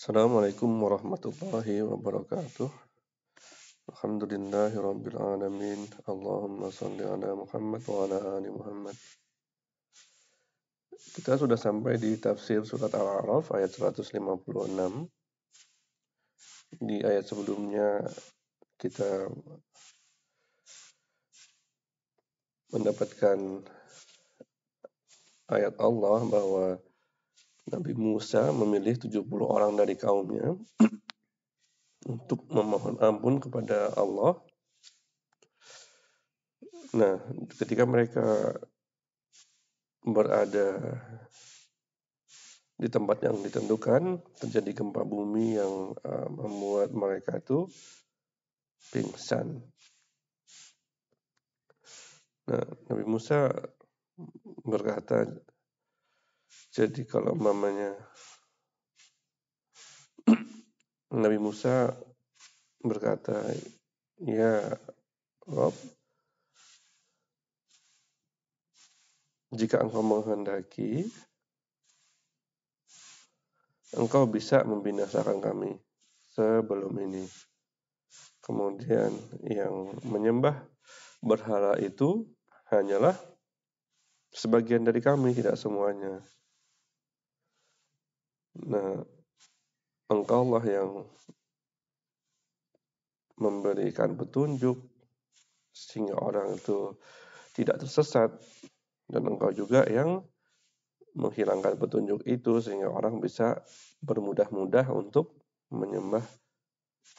Assalamualaikum warahmatullahi wabarakatuh. Alhamdulillahirabbil alamin. Allahumma shalli ala Muhammad wa ala ali Muhammad. Kita sudah sampai di tafsir surat Al-A'raf ayat 156. Di ayat sebelumnya kita mendapatkan ayat Allah bahwa Nabi Musa memilih 70 orang dari kaumnya untuk memohon ampun kepada Allah. Nah, ketika mereka berada di tempat yang ditentukan, terjadi gempa bumi yang membuat mereka itu pingsan. Nah, Nabi Musa berkata, jadi kalau mamanya Nabi Musa berkata, ya Rob, jika engkau menghendaki, engkau bisa membinasakan kami sebelum ini. Kemudian yang menyembah berhala itu hanyalah sebagian dari kami, tidak semuanya. Nah, engkaulah yang memberikan petunjuk sehingga orang itu tidak tersesat, dan engkau juga yang menghilangkan petunjuk itu sehingga orang bisa bermudah-mudah untuk menyembah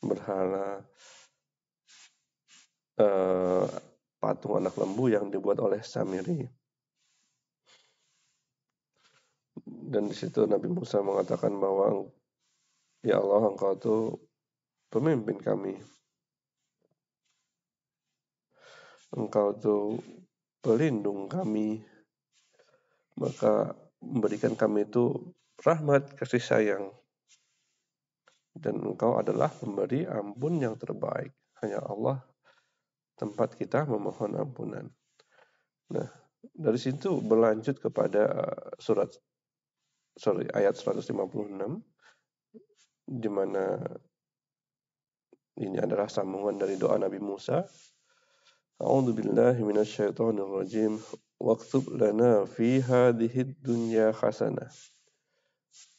berhala patung anak lembu yang dibuat oleh Samiri. Dan di situ Nabi Musa mengatakan bahwa ya Allah, engkau itu pemimpin kami, engkau itu pelindung kami, maka memberikan kami itu rahmat, kasih sayang, dan engkau adalah pemberi ampun yang terbaik. Hanya Allah tempat kita memohon ampunan. Nah, dari situ berlanjut kepada ayat 156, di mana ini adalah sambungan dari doa Nabi Musa. A'udzu billahi minasyaitonir rajim. Waktub lana fi hadhid dunya hasanah.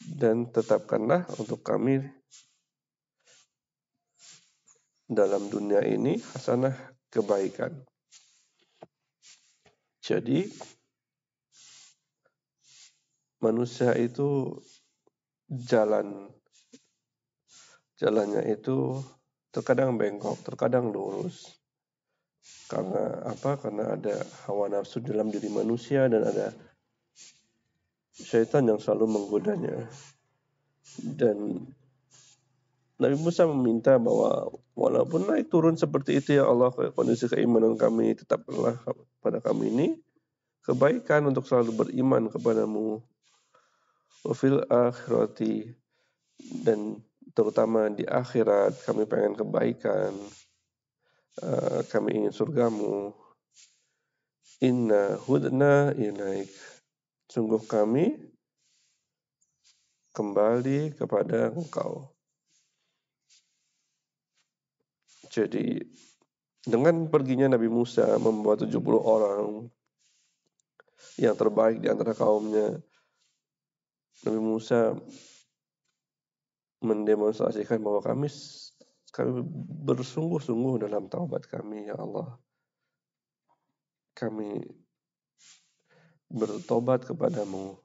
Dan tetapkanlah untuk kami dalam dunia ini hasanah, kebaikan. Jadi manusia itu jalannya itu terkadang bengkok, terkadang lurus. Karena apa? Karena ada hawa nafsu dalam diri manusia dan ada syaitan yang selalu menggodanya. Dan Nabi Musa meminta bahwa walaupun naik turun seperti itu ya Allah, kondisi keimanan kami tetaplah pada kami ini kebaikan untuk selalu beriman kepadamu. Wa fil akhirati, dan terutama di akhirat kami pengen kebaikan, kami ingin surgamu. Inna hudna ilaik, sungguh kami kembali kepada engkau. Jadi dengan perginya Nabi Musa membawa 70 orang yang terbaik di antara kaumnya, Nabi Musa mendemonstrasikan bahwa kami bersungguh-sungguh dalam taubat kami, ya Allah. Kami bertobat kepadamu.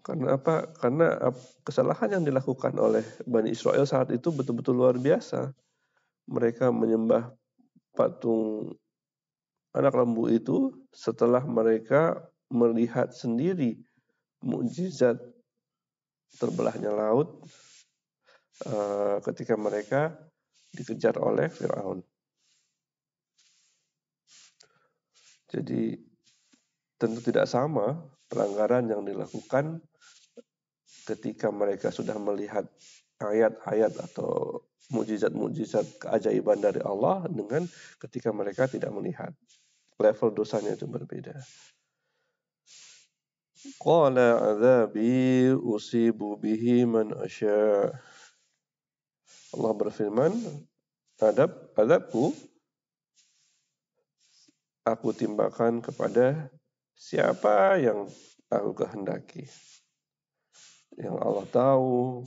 Karena apa? Karena kesalahan yang dilakukan oleh Bani Israel saat itu betul-betul luar biasa. Mereka menyembah patung anak lembu itu setelah mereka melihat sendiri mukjizat terbelahnya laut ketika mereka dikejar oleh Firaun. Jadi tentu tidak sama pelanggaran yang dilakukan ketika mereka sudah melihat ayat-ayat atau mukjizat-mukjizat keajaiban dari Allah dengan ketika mereka tidak melihat. Level dosanya itu berbeda. Qala adzabi usibu bihi man asya. Allah berfirman, azabku aku timpakan kepada siapa yang aku kehendaki. Yang Allah tahu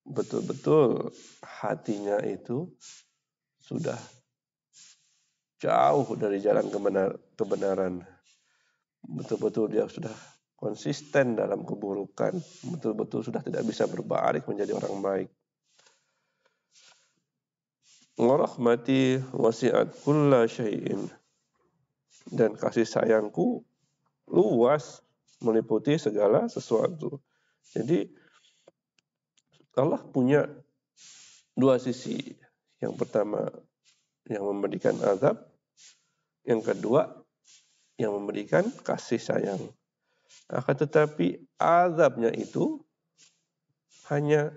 betul-betul hatinya itu sudah jauh dari jalan kebenaran. Betul-betul dia sudah konsisten dalam keburukan. Betul-betul sudah tidak bisa berbalik menjadi orang baik. Wa rahmati wasi'at kulla syai'in. Dan kasih sayangku luas meliputi segala sesuatu. Jadi Allah punya dua sisi. Yang pertama yang memberikan azab, yang kedua yang memberikan kasih sayang. Akan tetapi azabnya itu hanya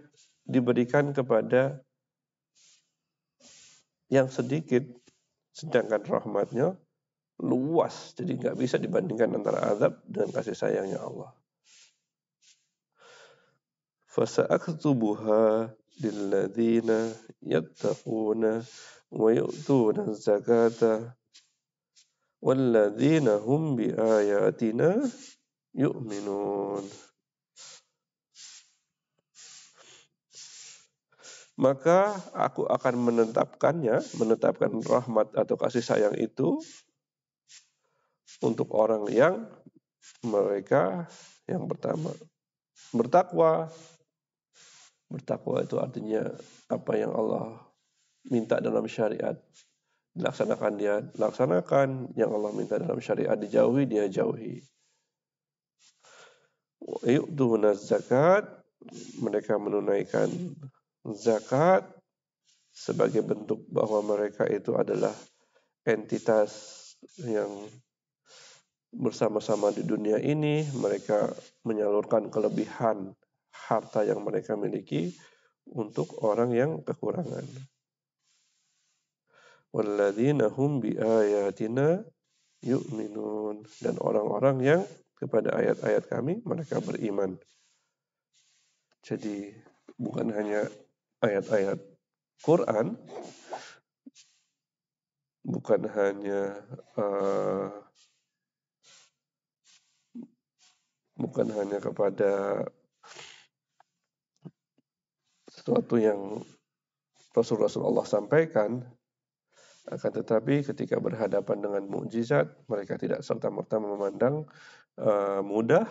diberikan kepada yang sedikit, sedangkan rahmatnya luas. Jadi nggak bisa dibandingkan antara azab dan kasih sayangnya Allah. Fasa'aktubuha lilladzina yattaquna wa yu'tuna zakata walladzina hum biayatina yu'minun. Maka aku akan menetapkan rahmat atau kasih sayang itu untuk orang yang mereka yang pertama bertakwa. Bertakwa itu artinya apa yang Allah minta dalam syariat dilaksanakan, dia laksanakan, yang Allah minta dalam syariat dijauhi, dia jauhi. Yu'tuna zakat, mereka menunaikan zakat sebagai bentuk bahwa mereka itu adalah entitas yang bersama-sama di dunia ini. Mereka menyalurkan kelebihan harta yang mereka miliki untuk orang yang kekurangan. Walladzina hum biayatina yu'minun, dan orang-orang yang kepada ayat-ayat kami mereka beriman. Jadi bukan hanya ayat-ayat Quran, bukan hanya kepada sesuatu yang Rasul-Rasul Allah sampaikan, akan tetapi ketika berhadapan dengan mukjizat, mereka tidak serta-merta memandang mudah,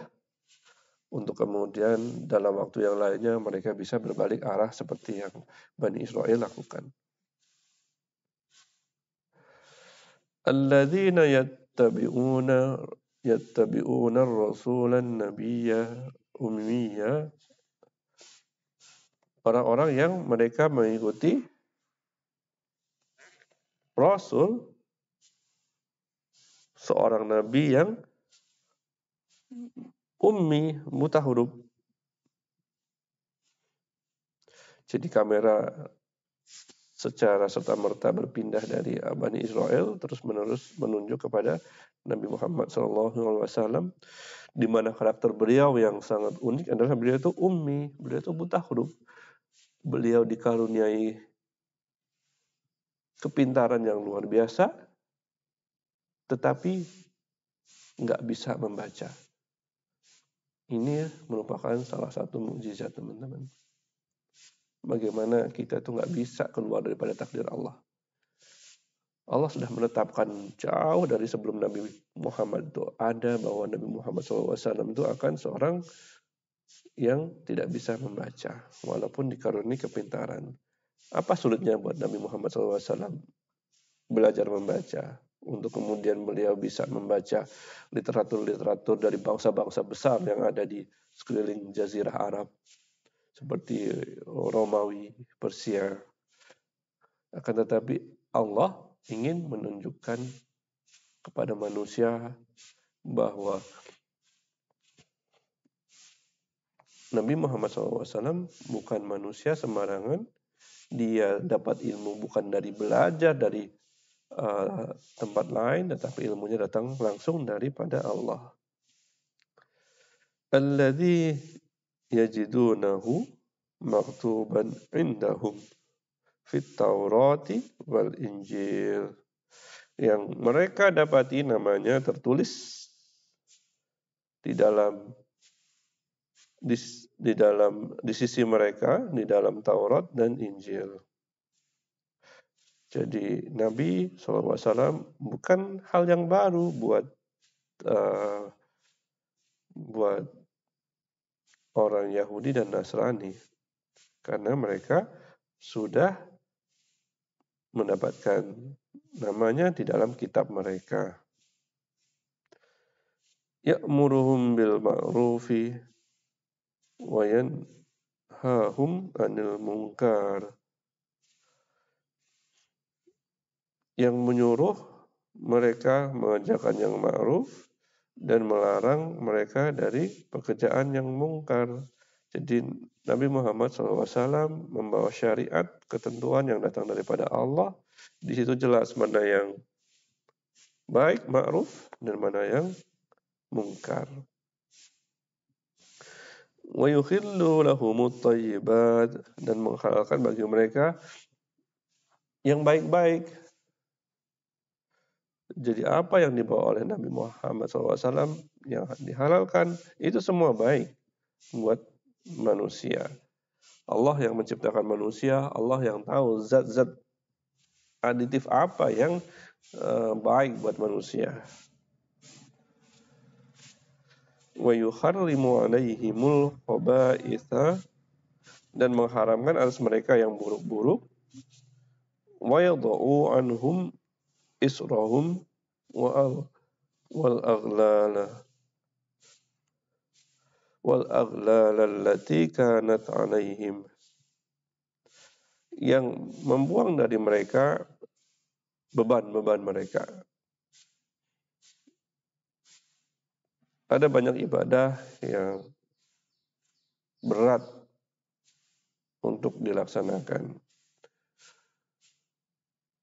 untuk kemudian dalam waktu yang lainnya mereka bisa berbalik arah seperti yang Bani Israel lakukan. Alladzina yattabi'una ar-rasulan nabiyya ummiyya. Orang-orang yang mereka mengikuti Rasul, seorang nabi yang ummi, buta huruf. Jadi kamera secara serta-merta berpindah dari Bani Israel terus-menerus menunjuk kepada Nabi Muhammad SAW, di mana karakter beliau yang sangat unik adalah beliau itu ummi, beliau itu buta huruf. Beliau dikaruniai kepintaran yang luar biasa, tetapi nggak bisa membaca. Ini merupakan salah satu mukjizat, teman-teman. Bagaimana kita itu nggak bisa keluar daripada takdir Allah. Allah sudah menetapkan jauh dari sebelum Nabi Muhammad itu ada bahwa Nabi Muhammad SAW itu akan seorang yang tidak bisa membaca walaupun dikaruniai kepintaran. Apa sulitnya buat Nabi Muhammad SAW belajar membaca? Untuk kemudian beliau bisa membaca literatur-literatur dari bangsa-bangsa besar yang ada di sekeliling Jazirah Arab, seperti Romawi, Persia. Akan tetapi Allah ingin menunjukkan kepada manusia bahwa Nabi Muhammad SAW bukan manusia sembarangan. Dia dapat ilmu bukan dari belajar dari tempat lain, tetapi ilmunya datang langsung daripada Allah. alladzi yajidunahu maktuban indahum fit Taurati wal Injil, yang mereka dapati namanya tertulis di sisi mereka di dalam Taurat dan Injil. Jadi Nabi SAW bukan hal yang baru buat orang Yahudi dan Nasrani, karena mereka sudah mendapatkan namanya di dalam kitab mereka. Ya'muruhum bil ma'rufi wa yanhahum 'anil munkar, yang menyuruh mereka mengerjakan yang ma'ruf dan melarang mereka dari pekerjaan yang mungkar. Jadi Nabi Muhammad SAW membawa syariat, ketentuan yang datang daripada Allah. Di situ jelas mana yang baik, ma'ruf, dan mana yang mungkar. Wa yukhillu lahumut thayyibat, dan menghalalkan bagi mereka yang baik-baik. Jadi apa yang dibawa oleh Nabi Muhammad SAW yang dihalalkan, itu semua baik buat manusia. Allah yang menciptakan manusia, Allah yang tahu zat-zat aditif apa yang baik buat manusia. Wa yukharrimu alaihimul khaba'itha, dan mengharamkan atas mereka yang buruk-buruk. Wa yadha'u anhum israhum wal aghlala allati kanat alaihim, yang membuang dari mereka beban-beban mereka. Ada banyak ibadah yang berat untuk dilaksanakan.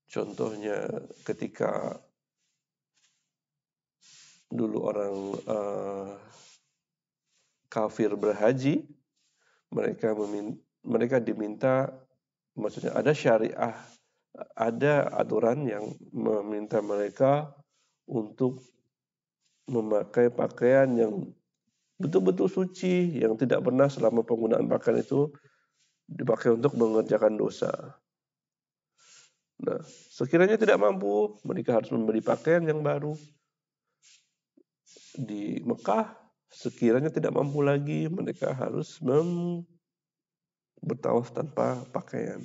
Contohnya ketika dulu orang kafir berhaji, mereka diminta, maksudnya ada syariah, ada aturan yang meminta mereka untuk memakai pakaian yang betul-betul suci, yang tidak pernah selama penggunaan pakaian itu dipakai untuk mengerjakan dosa. Nah, sekiranya tidak mampu, mereka harus membeli pakaian yang baru. Di Mekah, sekiranya tidak mampu lagi, mereka harus bertawaf tanpa pakaian.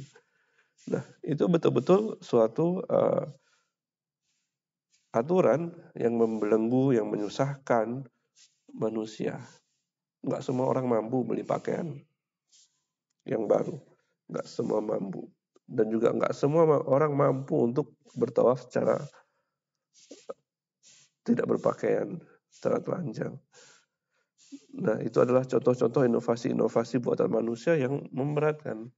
Nah, itu betul-betul suatu aturan yang membelenggu, yang menyusahkan manusia. Nggak semua orang mampu beli pakaian yang baru. Nggak semua mampu. Dan juga nggak semua orang mampu untuk bertawaf secara tidak berpakaian, secara telanjang. Nah, itu adalah contoh-contoh inovasi-inovasi buatan manusia yang memberatkan.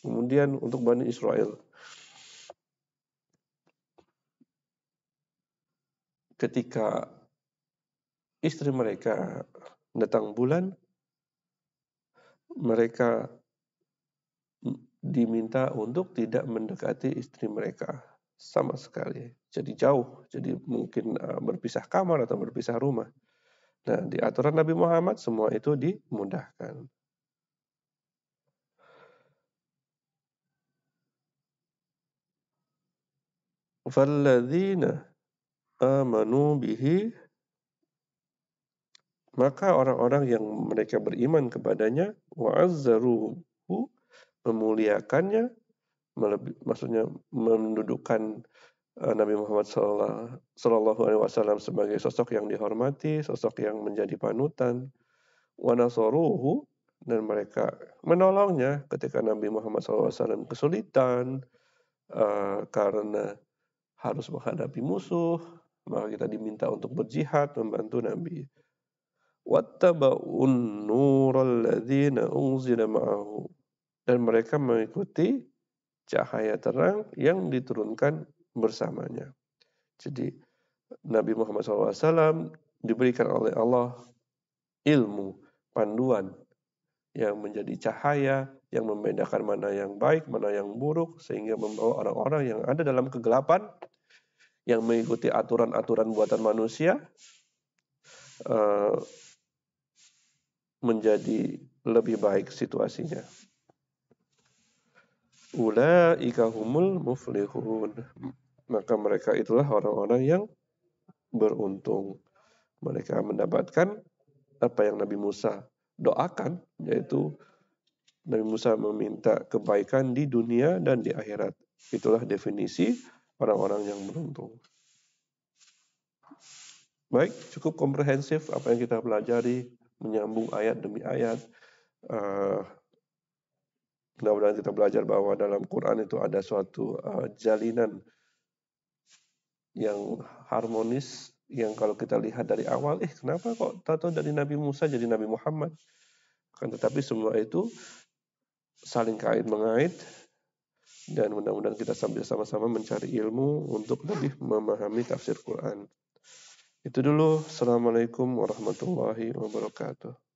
Kemudian untuk Bani Israel, ketika istri mereka datang bulan, mereka diminta untuk tidak mendekati istri mereka sama sekali. Jadi jauh, jadi mungkin berpisah kamar atau berpisah rumah. Nah, di aturan Nabi Muhammad semua itu dimudahkan. Falladzina amanu bihi, maka orang-orang yang mereka beriman kepadanya, wa'azzaruhu, memuliakannya, maksudnya mendudukkan Nabi Muhammad Sallallahu Alaihi Wasallam sebagai sosok yang dihormati, sosok yang menjadi panutan. Wa nasaruhu, dan mereka menolongnya ketika Nabi Muhammad SAW kesulitan karena harus menghadapi musuh, maka kita diminta untuk berjihad membantu Nabi. Wattaba'un nural ladzina unzila ma'ahu, dan mereka mengikuti cahaya terang yang diturunkan bersamanya. Jadi Nabi Muhammad SAW diberikan oleh Allah ilmu, panduan yang menjadi cahaya, yang membedakan mana yang baik, mana yang buruk, sehingga membawa orang-orang yang ada dalam kegelapan, yang mengikuti aturan-aturan buatan manusia, menjadi lebih baik situasinya. Ulaika humul muflihun. Maka mereka itulah orang-orang yang beruntung. Mereka mendapatkan apa yang Nabi Musa doakan, yaitu Nabi Musa meminta kebaikan di dunia dan di akhirat. Itulah definisi orang-orang yang beruntung. Baik, cukup komprehensif apa yang kita pelajari, menyambung ayat demi ayat. Mudah-mudahan kita belajar bahwa dalam Quran itu ada suatu jalinan yang harmonis, yang kalau kita lihat dari awal, kenapa kok tahu dari Nabi Musa jadi Nabi Muhammad? Kan tetapi semua itu saling kait-mengait, dan mudah-mudahan kita sambil sama-sama mencari ilmu untuk lebih memahami tafsir Quran. Itu dulu. Assalamualaikum warahmatullahi wabarakatuh.